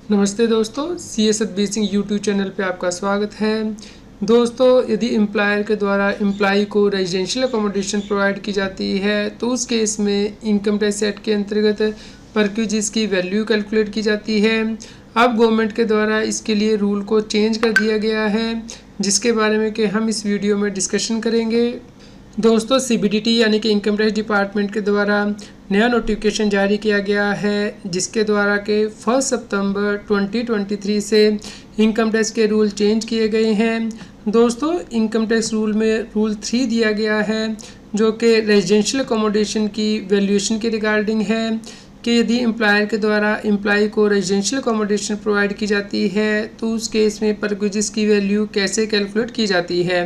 नमस्ते दोस्तों, C S Satbir Singh YouTube channel पे आपका स्वागत है। दोस्तों, यदि एम्प्लॉयर के द्वारा एम्प्लॉई को रेजिडेंशियल अकोमोडेशन प्रोवाइड की जाती है तो उस केस में इनकम टैक्स एक्ट के अंतर्गत परक्यूजिस की वैल्यू कैलकुलेट की जाती है। अब गवर्नमेंट के द्वारा इसके लिए रूल को चेंज कर दिया गया है, जिसके बारे में कि हम इस वीडियो में डिस्कशन करेंगे। दोस्तों, सीबीडीटी यानी कि इनकम टैक्स डिपार्टमेंट के द्वारा नया नोटिफिकेशन जारी किया गया है, जिसके द्वारा के 1 सितंबर 2023 से इनकम टैक्स के रूल चेंज किए गए हैं। दोस्तों, इनकम टैक्स रूल में रूल 3 दिया गया है, जो कि रेजिडेंशियल अकोमोडेशन की वैल्यूएशन के रिगार्डिंग है कि यदि एम्प्लॉयर के द्वारा एम्प्लॉय को रेजिडेंशियल अकोमोडेशन प्रोवाइड की जाती है तो उस केस में परक्यूजिस की वैल्यू कैसे कैलकुलेट की जाती है।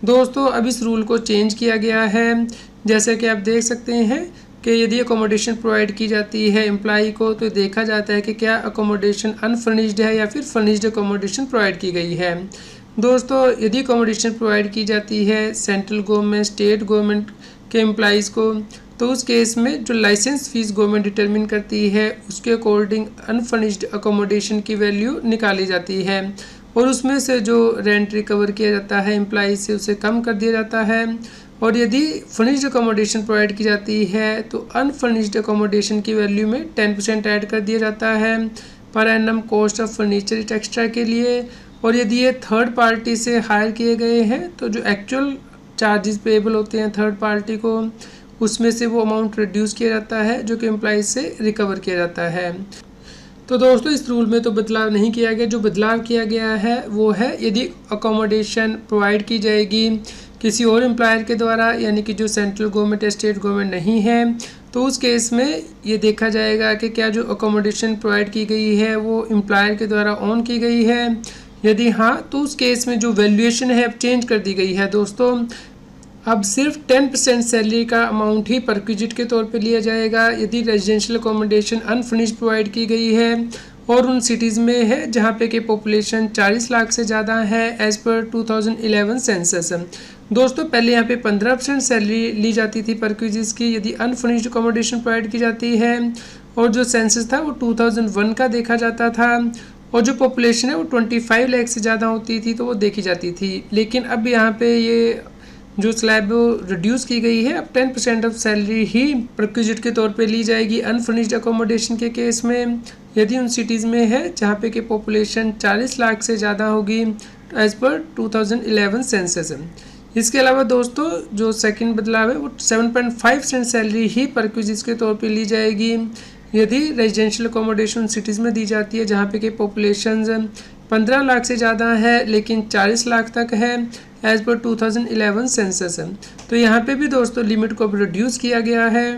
दोस्तों, अब इस रूल को चेंज किया गया है। जैसे कि आप देख सकते हैं कि यदि अकोमोडेशन प्रोवाइड की जाती है एम्प्लॉई को तो देखा जाता है कि क्या अकोमोडेशन अनफर्निश्ड है या फिर फर्निश्ड अकोमोडेशन प्रोवाइड की गई है। दोस्तों, यदि अकोमोडेशन प्रोवाइड की जाती है सेंट्रल गवर्नमेंट, स्टेट गवर्नमेंट के एम्प्लॉइज़ को, तो उस केस में जो लाइसेंस फीस गवर्नमेंट डिटरमिन करती है उसके अकॉर्डिंग अनफर्निश्ड अकोमोडेशन की वैल्यू निकाली जाती है और उसमें से जो रेंट रिकवर किया जाता है एम्प्लॉई से उसे कम कर दिया जाता है। और यदि फर्निश्ड अकोमोडेशन प्रोवाइड की जाती है तो अनफर्निश्ड अकोमोडेशन की वैल्यू में 10% ऐड कर दिया जाता है per annum cost of furniture extra के लिए। और यदि ये थर्ड पार्टी से हायर किए गए हैं तो जो एक्चुअल चार्जेस पेएबल होते हैं थर्ड पार्टी को, उसमें से वो अमाउंट रिड्यूस किया जाता है जो कि एम्प्लॉई से रिकवर किया जाता है। तो दोस्तों, इस रूल में तो बदलाव नहीं किया गया। जो बदलाव किया गया है वो है यदि अकोमोडेशन प्रोवाइड की जाएगी किसी और एम्प्लॉयर के द्वारा, यानी कि जो सेंट्रल गवर्नमेंट या स्टेट गवर्नमेंट नहीं है, तो उस केस में ये देखा जाएगा कि क्या जो अकोमोडेशन प्रोवाइड की गई है वो एम्प्लॉयर के द्वारा ऑन की गई है। यदि हाँ, तो उस केस में जो वैल्यूएशन है अब चेंज कर दी गई है। दोस्तों, अब सिर्फ 10% सैलरी का अमाउंट ही परक्विजिट के तौर पे लिया जाएगा यदि रेजिडेंशियल अकोमोडेशन अनफर्निश्ड प्रोवाइड की गई है और उन सिटीज़ में है जहाँ पे कि पॉपुलेशन 40 लाख से ज़्यादा है एज़ पर 2011 सेंसस। दोस्तों, पहले यहाँ पे 15% सैलरी ली जाती थी परक्विजिस की यदि अनफर्निश्ड अकोमोडेशन प्रोवाइड की जाती है और जो सेंसस था वो 2001 का देखा जाता था और जो पॉपुलेशन है वो 25 लाख से ज़्यादा होती थी तो वो देखी जाती थी। लेकिन अब यहाँ पे ये जो स्लैब रिड्यूस की गई है, अब 10% ऑफ सैलरी ही परक्विजिट के तौर पे ली जाएगी अनफर्निश्ड अकोमोडेशन के केस में यदि उन सिटीज़ में है जहाँ पे कि पॉपुलेशन 40 लाख से ज़्यादा होगी एज पर 2011 सेंसस। इसके अलावा दोस्तों, जो सेकंड बदलाव है वो 7.5% सैलरी ही परक्विजिट के तौर पे ली जाएगी यदि रेजिडेंशियल अकोमोडेशन सिटीज़ में दी जाती है जहाँ पे कि पॉपुलेशन 15 लाख से ज़्यादा है लेकिन 40 लाख तक है एज़ पर 2011 सेंसस। तो यहाँ पे भी दोस्तों लिमिट को अब रिड्यूस किया गया है।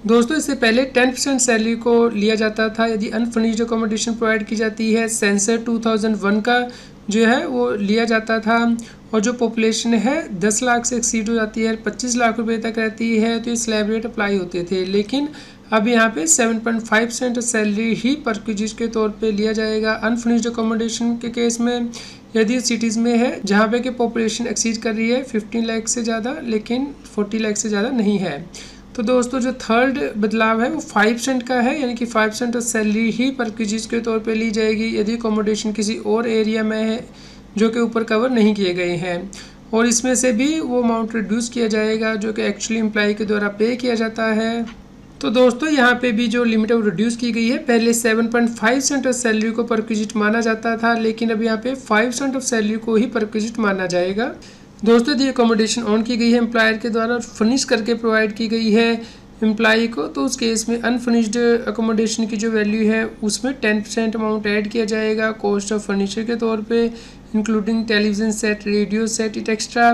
दोस्तों, इससे पहले 10% सैलरी को लिया जाता था यदि अनफर्निश्ड अकोमोडेशन प्रोवाइड की जाती है। सेंसर 2001 का जो है वो लिया जाता था और जो पॉपुलेशन है 10 लाख से एक्सीड हो जाती है 25 लाख रुपए तक रहती है तो ये स्लैब रेट अप्लाई होते थे। लेकिन अब यहाँ पे 7.5% सैलरी ही परक्विजिट के तौर पे लिया जाएगा अनफर्निश्ड अकोमोडेशन के केस में यदि सिटीज़ में है जहाँ पे कि पॉपुलेशन एक्सीड कर रही है 15 लाख से ज़्यादा लेकिन 40 लाख से ज़्यादा नहीं है। तो दोस्तों, जो थर्ड बदलाव है वो 5% का है, यानी कि 5% ऑफ सैलरी ही परक्विजिट के तौर पे ली जाएगी यदि अकोमोडेशन किसी और एरिया में है जो कि ऊपर कवर नहीं किए गए हैं और इसमें से भी वो अमाउंट रिड्यूस किया जाएगा जो कि एक्चुअली एम्प्लॉय के द्वारा पे किया जाता है। तो दोस्तों, यहाँ पे भी जो लिमिट है वो रिड्यूस की गई है। पहले 7.5% ऑफ सैलरी को परक्विजिट माना जाता था लेकिन अब यहाँ पे 5% ऑफ सैलरी को ही परक्विजिट माना जाएगा। दोस्तों, यदि अकोमोडेशन ऑन की गई है एम्प्लॉयर के द्वारा और फर्निश करके प्रोवाइड की गई है एम्प्लॉई को, तो उस केस में अनफर्निश्ड अकोमोडेशन की जो वैल्यू है उसमें 10% अमाउंट ऐड किया जाएगा कॉस्ट ऑफ फर्नीचर के तौर पे including television set, radio set, it extra.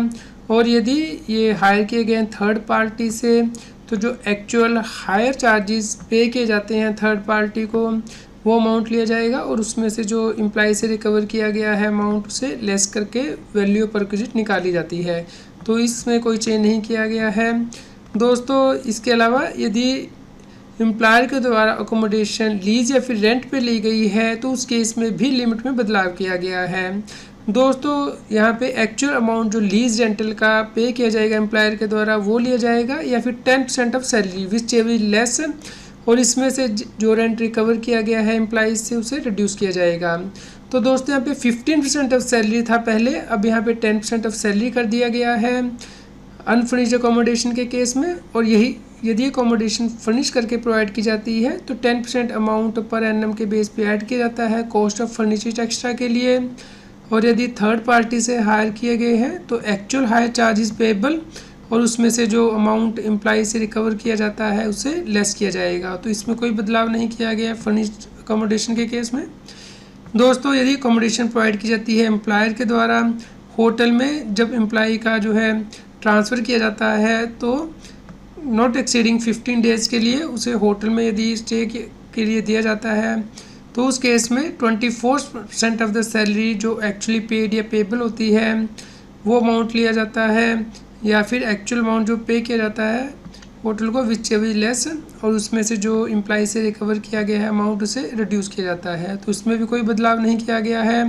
और यदि ये हायर किए गए हैं थर्ड पार्टी से तो जो एक्चुअल हायर चार्जेस पे किए जाते हैं थर्ड पार्टी को वो अमाउंट लिया जाएगा और उसमें से जो एम्प्लॉय से रिकवर किया गया है अमाउंट से लेस करके वैल्यू परक्विजिट निकाली जाती है। तो इसमें कोई चेंज नहीं किया गया है। दोस्तों, इसके अलावा यदि एम्प्लॉयर के द्वारा अकोमोडेशन लीज या फिर रेंट पे ली गई है तो उस केस में भी लिमिट में बदलाव किया गया है। दोस्तों, यहाँ पे एक्चुअल अमाउंट जो लीज रेंटल का पे किया जाएगा एम्प्लॉयर के द्वारा वो लिया जाएगा या फिर 10% of salary which ever less और इसमें से जो रेंट रिकवर किया गया है एम्प्लॉइज से उसे रिड्यूस किया जाएगा। तो दोस्तों यहाँ पे 15% ऑफ सैलरी था पहले, अब यहाँ पे 10% ऑफ सैलरी कर दिया गया है अनफर्निश्ड अकोमोडेशन के केस में। और यही यदि अकोमोडेशन फर्निश करके प्रोवाइड की जाती है तो 10% अमाउंट पर एनम के बेस पे ऐड किया जाता है कॉस्ट ऑफ फर्निचर एक्स्ट्रा के लिए। और यदि थर्ड पार्टी से हायर किए गए हैं तो एक्चुअल हायर चार्जेस पेबल और उसमें से जो अमाउंट एम्प्लॉय से रिकवर किया जाता है उसे लेस किया जाएगा। तो इसमें कोई बदलाव नहीं किया गया फर्निश्ड अकोमोडेशन के केस में। दोस्तों यदि अकोमोडेशन प्रोवाइड की जाती है एम्प्लॉयर के द्वारा होटल में, जब एम्प्लॉय का जो है ट्रांसफ़र किया जाता है तो नॉट एक्सीडिंग 15 डेज़ के लिए उसे होटल में यदि स्टे के लिए दिया जाता है तो उस केस में 24% ऑफ द सैलरी जो एक्चुअली पेड या पेबल होती है वो अमाउंट लिया जाता है, या फिर एक्चुअल अमाउंट जो पे किया जाता है होटल को विच एवर लेस, और उसमें से जो एम्प्लॉय से रिकवर किया गया है अमाउंट उसे रिड्यूस किया जाता है। तो उसमें भी कोई बदलाव नहीं किया गया है।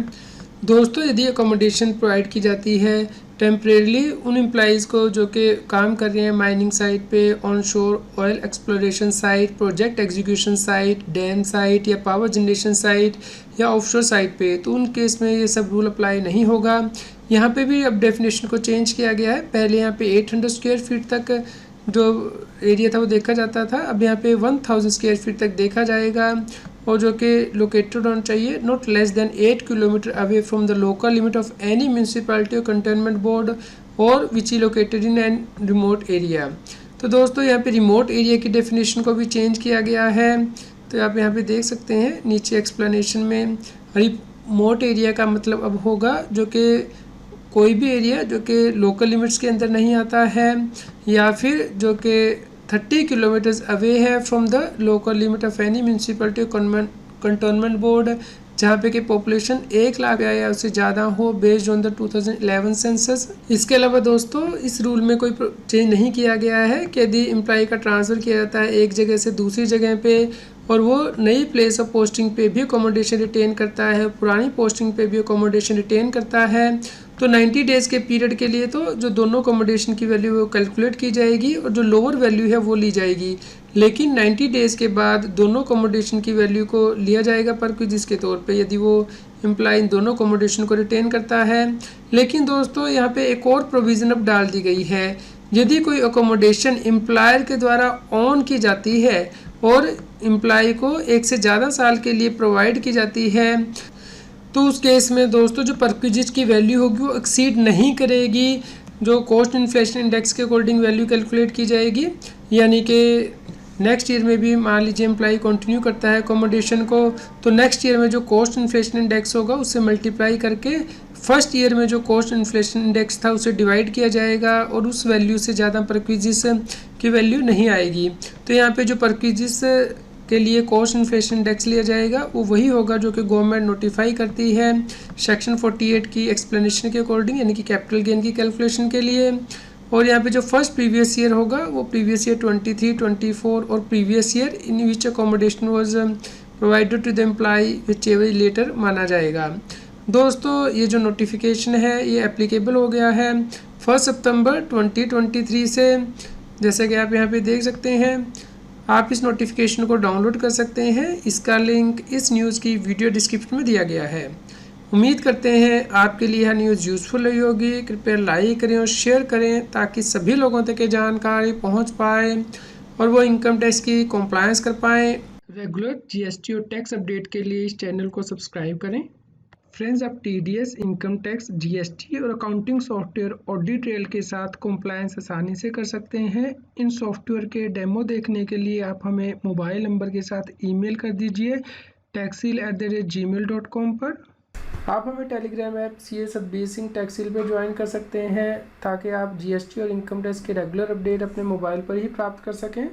दोस्तों यदि अकोमोडेशन प्रोवाइड की जाती है टेम्परेरीली उन एम्प्लॉइज़ को जो कि काम कर रहे हैं माइनिंग साइट पे, ऑन शोर oil exploration site, project execution site, dam site या पावर जनरेशन साइट या ऑफशोर साइट पे, तो उन केस में ये सब रूल अप्लाई नहीं होगा। यहाँ पे भी अब डेफिनेशन को चेंज किया गया है। पहले यहाँ पे 800 स्क्वायर फीट तक जो एरिया था वो देखा जाता था, अब यहाँ पे 1000 स्क्वायर फीट तक देखा जाएगा और जो कि लोकेटेड होना चाहिए not less than 8 kilometre away from the local limit of any municipality और कंटेनमेंट बोर्ड और which is located in an remote area. तो दोस्तों यहाँ पे रिमोट एरिया की डेफिनेशन को भी चेंज किया गया है। तो आप यहाँ पे देख सकते हैं नीचे एक्सप्लेनेशन में, रिमोट एरिया का मतलब अब होगा जो कि कोई भी एरिया जो कि लोकल लिमिट्स के अंदर नहीं आता है या फिर जो कि 30 किलोमीटर्स अवे है from the local limit of any municipality cantonment board, जहाँ पे कि पॉपुलेशन 1 लाख या उससे ज़्यादा हो बेस्ड ऑन द 2011 सेंसस। इसके अलावा दोस्तों इस रूल में कोई चेंज नहीं किया गया है कि यदि एम्प्लॉय का ट्रांसफ़र किया जाता है एक जगह से दूसरी जगह पे और वो नई प्लेस ऑफ पोस्टिंग पे भी अकोमोडेशन रिटेन करता है, पुरानी पोस्टिंग पे भी अकोमोडेशन रिटेन करता है, तो 90 डेज़ के पीरियड के लिए तो जो दोनों अकोमोडेशन की वैल्यू वो कैलकुलेट की जाएगी और जो लोअर वैल्यू है वो ली जाएगी। लेकिन 90 डेज़ के बाद दोनों अकोमोडेशन की वैल्यू को लिया जाएगा पर क्विज़ के तौर पे यदि वो एम्प्लॉय इन दोनों अकोमोडेशन को रिटेन करता है। लेकिन दोस्तों यहाँ पे एक और प्रोविज़न अब डाल दी गई है, यदि कोई अकोमोडेशन एम्प्लॉयर के द्वारा ऑन की जाती है और एम्प्लॉय को 1 से ज़्यादा साल के लिए प्रोवाइड की जाती है तो उस केस में दोस्तों जो परक्विजिट की वैल्यू होगी वो एक्सीड नहीं करेगी जो कॉस्ट इन्फ्लेशन इंडेक्स के अकॉर्डिंग वैल्यू कैलकुलेट की जाएगी। यानी कि नेक्स्ट ईयर में भी मान लीजिए एम्प्लॉय कंटिन्यू करता है अकोमोडेशन को तो नेक्स्ट ईयर में जो कॉस्ट इन्फ्लेशन इंडेक्स होगा उससे मल्टीप्लाई करके फर्स्ट ईयर में जो कॉस्ट इन्फ्लेशन इंडेक्स था उसे डिवाइड किया जाएगा और उस वैल्यू से ज़्यादा परक्विजिस की वैल्यू नहीं आएगी। तो यहाँ पे जो परक्विजिस के लिए कॉस्ट इन्फ्लेशन इंडेक्स लिया जाएगा वो वही होगा जो कि गवर्नमेंट नोटिफाई करती है सेक्शन 48 की एक्सप्लेनेशन के अकॉर्डिंग, यानी कि कैपिटल गेन की कैलकुलेशन के लिए। और यहाँ पे जो फर्स्ट प्रीवियस ईयर होगा वो प्रीवियस ईयर 23, 24 और previous year in which accommodation was provided to the employee whichever later माना जाएगा। दोस्तों ये जो नोटिफिकेशन है ये एप्लीकेबल हो गया है 1 सितंबर 2023 से। जैसे कि आप यहाँ पे देख सकते हैं, आप इस नोटिफिकेशन को डाउनलोड कर सकते हैं, इसका लिंक इस न्यूज़ की वीडियो डिस्क्रिप्शन में दिया गया है। उम्मीद करते हैं आपके लिए यह न्यूज़ यूज़फुल रही होगी। कृपया लाइक करें और शेयर करें ताकि सभी लोगों तक ये जानकारी पहुंच पाए और वो इनकम टैक्स की कंप्लायंस कर पाएँ। रेगुलर जीएसटी और टैक्स अपडेट के लिए इस चैनल को सब्सक्राइब करें। फ्रेंड्स, आप टीडीएस, इनकम टैक्स, जीएसटी और अकाउंटिंग सॉफ्टवेयर ऑडिट ट्रेल के साथ कंप्लायंस आसानी से कर सकते हैं। इन सॉफ्टवेयर के डेमो देखने के लिए आप हमें मोबाइल नंबर के साथ ईमेल कर दीजिए taxil@gmail.com पर। आप हमें टेलीग्राम ऐप CS@BSing टैक्सिल पर ज्वाइन कर सकते हैं ताकि आप जीएसटी और इनकम टैक्स के रेगुलर अपडेट अपने मोबाइल पर ही प्राप्त कर सकें।